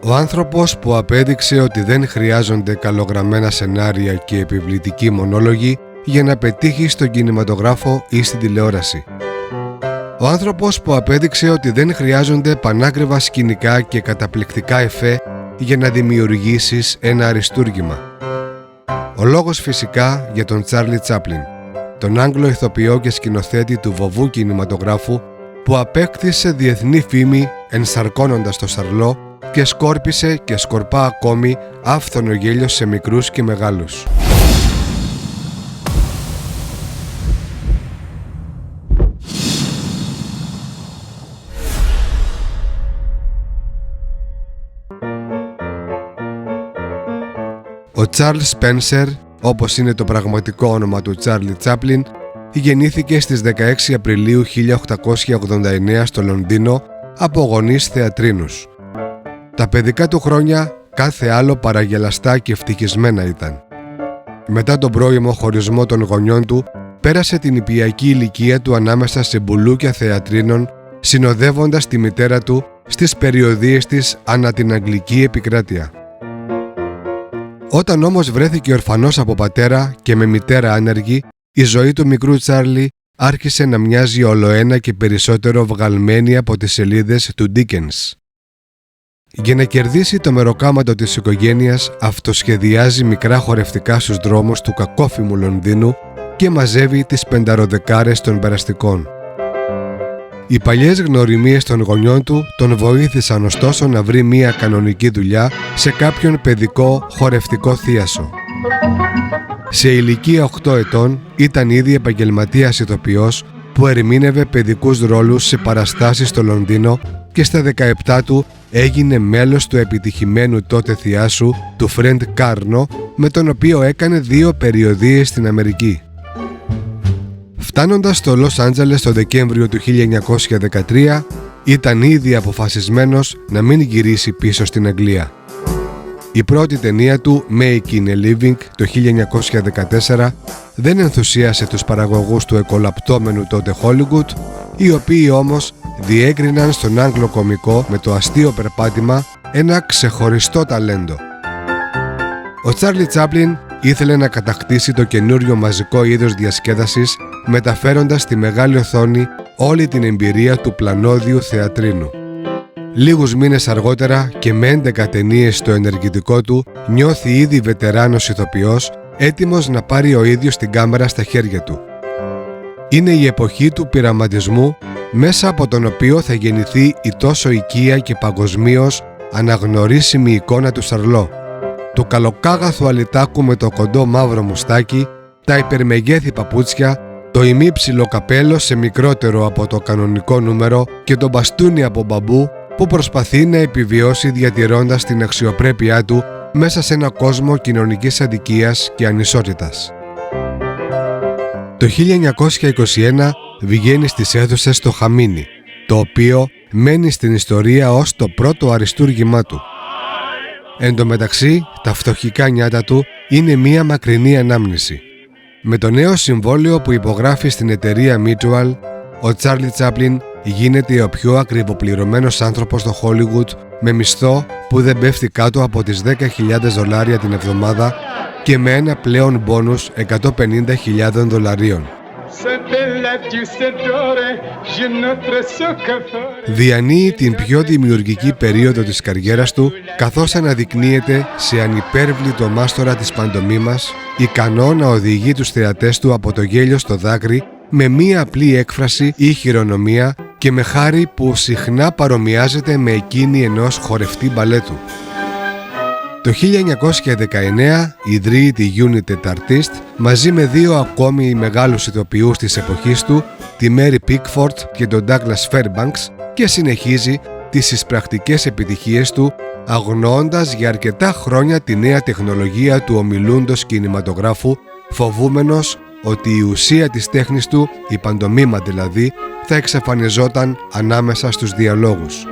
Ο άνθρωπος που απέδειξε ότι δεν χρειάζονται καλογραμμένα σενάρια και επιβλητικοί μονόλογοι για να πετύχει στον κινηματογράφο ή στην τηλεόραση. Ο άνθρωπος που απέδειξε ότι δεν χρειάζονται πανάκριβα σκηνικά και καταπληκτικά εφέ για να δημιουργήσεις ένα αριστούργημα. Ο λόγος φυσικά για τον Τσάρλι Τσάπλιν, τον Άγγλο ηθοποιό και σκηνοθέτη του βοβού κινηματογράφου που απέκτησε διεθνή φήμη ενσαρκώνοντας το Σαρλό και σκόρπισε και σκορπά ακόμη άφθονο γέλιο σε μικρούς και μεγάλους. Ο Τσάρλς Σπένσερ, όπως είναι το πραγματικό όνομα του Τσάρλι Τσάπλιν, γεννήθηκε στις 16 Απριλίου 1889 στο Λονδίνο από γονείς θεατρίνους. Τα παιδικά του χρόνια κάθε άλλο παραγελαστά και ευτυχισμένα ήταν. Μετά τον πρώιμο χωρισμό των γονιών του, πέρασε την νηπιακή ηλικία του ανάμεσα σε μπουλούκια θεατρίνων, συνοδεύοντας τη μητέρα του στις περιοδίες της ανά την Αγγλική επικράτεια. Όταν όμως βρέθηκε ορφανός από πατέρα και με μητέρα άνεργη, η ζωή του μικρού Τσάρλι άρχισε να μοιάζει ολοένα και περισσότερο βγαλμένη από τις σελίδες του Ντίκενς. Για να κερδίσει το μεροκάματο της οικογένειας, αυτοσχεδιάζει μικρά χορευτικά στους δρόμους του κακόφημου Λονδίνου και μαζεύει τις πενταροδεκάρες των περαστικών. Οι παλιές γνωριμίες των γονιών του τον βοήθησαν ωστόσο να βρει μία κανονική δουλειά σε κάποιον παιδικό χορευτικό θίασο. Σε ηλικία 8 ετών ήταν ήδη επαγγελματίας ηθοποιός που ερμήνευε παιδικούς ρόλους σε παραστάσεις στο Λονδίνο και στα 17 του έγινε μέλος του επιτυχημένου τότε θιάσου του Φρεντ Κάρνο, με τον οποίο έκανε 2 περιοδίες στην Αμερική. Φτάνοντας στο Λος Άντζελες το Δεκέμβριο του 1913, ήταν ήδη αποφασισμένος να μην γυρίσει πίσω στην Αγγλία. Η πρώτη ταινία του, Making a Living, το 1914, δεν ενθουσίασε τους παραγωγούς του εκολαπτώμενου τότε Hollywood, οι οποίοι όμως διέκριναν στον Άγγλο κωμικό με το αστείο περπάτημα ένα ξεχωριστό ταλέντο. Ο Τσάρλι Τσάπλιν ήθελε να κατακτήσει το καινούριο μαζικό είδος διασκέδασης, μεταφέροντας στη μεγάλη οθόνη όλη την εμπειρία του πλανόδιου θεατρίνου. Λίγους μήνες αργότερα και με 11 ταινίες στο ενεργητικό του, νιώθει ήδη βετεράνος ηθοποιός, έτοιμος να πάρει ο ίδιος την κάμερα στα χέρια του. Είναι η εποχή του πειραματισμού, μέσα από τον οποίο θα γεννηθεί η τόσο οικία και παγκοσμίως αναγνωρίσιμη εικόνα του Σαρλό. Το καλοκάγαθο αλυτάκου με το κοντό μαύρο μουστάκι, τα υπερμεγέθη παπούτσια, το ημίψιλο καπέλο σε μικρότερο από το κανονικό νούμερο και το μπαστούνι από μπαμπού που προσπαθεί να επιβιώσει διατηρώντας την αξιοπρέπειά του μέσα σε ένα κόσμο κοινωνικής αδικίας και ανισότητας. Το 1921 βγαίνει στις αίθουσες το Χαμίνι, το οποίο μένει στην ιστορία ως το πρώτο αριστούργημά του. Εν τω μεταξύ, τα φτωχικά νιάτα του είναι μία μακρινή ανάμνηση. Με το νέο συμβόλαιο που υπογράφει στην εταιρεία Mutual, ο Τσάρλι Τσάπλιν γίνεται ο πιο ακριβοπληρωμένος άνθρωπος στο Hollywood, με μισθό που δεν πέφτει κάτω από τις $10,000 την εβδομάδα και με ένα πλέον μπόνους $150,000. Διανύει την πιο δημιουργική περίοδο της καριέρας του, καθώς αναδεικνύεται σε ανυπέρβλητο μάστορα της παντομήμας, ικανό να οδηγεί τους θεατές του από το γέλιο στο δάκρυ με μία απλή έκφραση ή χειρονομία και με χάρη που συχνά παρομοιάζεται με εκείνη ενός χορευτή μπαλέτου. Το 1919 ιδρύει τη United Artists μαζί με 2 ακόμη μεγάλους ηθοποιούς της εποχής του, τη Mary Pickford και τον Douglas Fairbanks, και συνεχίζει τις εισπρακτικές επιτυχίες του, αγνοώντας για αρκετά χρόνια τη νέα τεχνολογία του ομιλούντος κινηματογράφου, φοβούμενος ότι η ουσία της τέχνης του, η παντομήμα δηλαδή, θα εξαφανιζόταν ανάμεσα στους διαλόγους.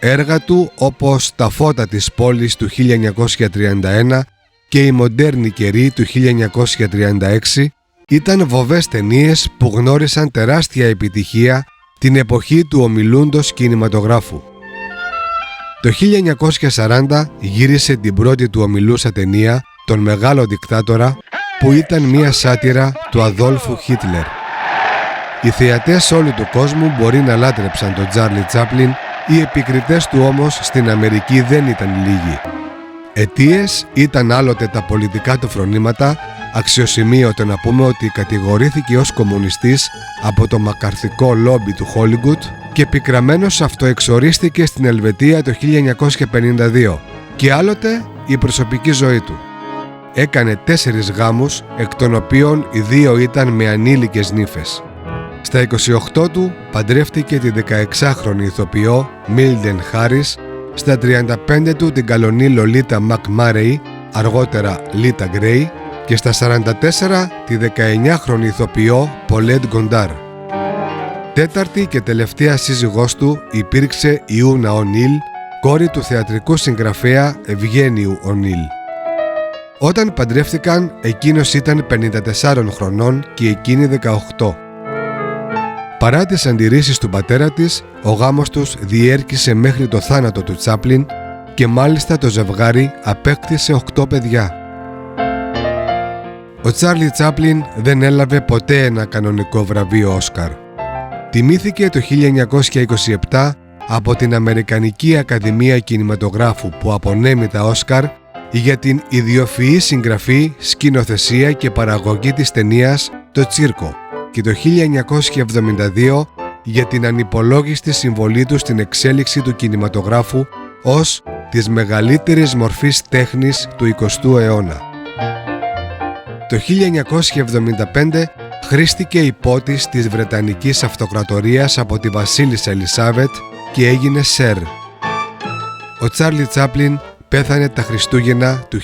Έργα του όπως «Τα φώτα της πόλης» του 1931 και «Η μοντέρνη καιρή» του 1936 ήταν βοβές ταινίες που γνώρισαν τεράστια επιτυχία την εποχή του ομιλούντος κινηματογράφου. Το 1940 γύρισε την πρώτη του ομιλούσα ταινία, τον Μεγάλο Δικτάτορα, που ήταν μία σάτυρα του Αδόλφου Χίτλερ. Οι θεατές όλου του κόσμου μπορεί να λάτρεψαν τον Τσάρλι Τσάπλιν, οι επικριτές του όμως στην Αμερική δεν ήταν λίγοι. Αιτίες ήταν άλλοτε τα πολιτικά του φρονήματα, αξιοσημείωτο να πούμε ότι κατηγορήθηκε ως κομμουνιστής από το μακαρθικό λόμπι του Χόλιγκουτ και πικραμένος αυτοεξορίστηκε στην Ελβετία το 1952 και άλλοτε η προσωπική ζωή του. Έκανε 4 γάμους, εκ των οποίων οι 2 ήταν με ανήλικες νύφες. Στα 28 του παντρεύτηκε τη 16χρονη ηθοποιό Μίλντεν Χάρις, στα 35 του την καλονή Λολίτα Μακμάρεϊ, αργότερα Λίτα Γκρέι, και στα 44 τη 19χρονη ηθοποιό Πολέτ Γκοντάρ. Τέταρτη και τελευταία σύζυγός του υπήρξε η Ούνα Ονίλ, κόρη του θεατρικού συγγραφέα Ευγένιου Ονίλ. Όταν παντρεύτηκαν, εκείνος ήταν 54 χρονών και εκείνη 18. Παρά τις αντιρρήσεις του πατέρα της, ο γάμος τους διέρκησε μέχρι το θάνατο του Τσάπλιν και μάλιστα το ζευγάρι απέκτησε 8 παιδιά. Ο Τσάρλι Τσάπλιν δεν έλαβε ποτέ ένα κανονικό βραβείο Όσκαρ. Τιμήθηκε το 1927 από την Αμερικανική Ακαδημία Κινηματογράφου που απονέμει τα Όσκαρ για την ιδιοφυή συγγραφή, σκηνοθεσία και παραγωγή της ταινίας «Το Τσίρκο» και το 1972 για την ανυπολόγιστη συμβολή του στην εξέλιξη του κινηματογράφου ως της μεγαλύτερης μορφής τέχνης του 20ου αιώνα. Το 1975 χρήστηκε υπότης της Βρετανικής Αυτοκρατορίας από τη βασίλισσα Ελισάβετ και έγινε σερ. Ο Τσάρλι Τσάπλιν πέθανε τα Χριστούγεννα του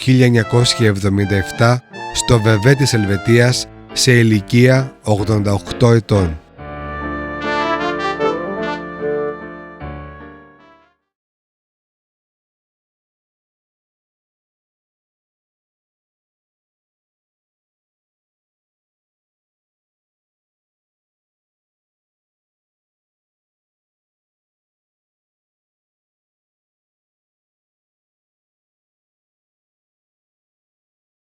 1977 στο Βεβέ της Ελβετίας σε ηλικία 88 ετών.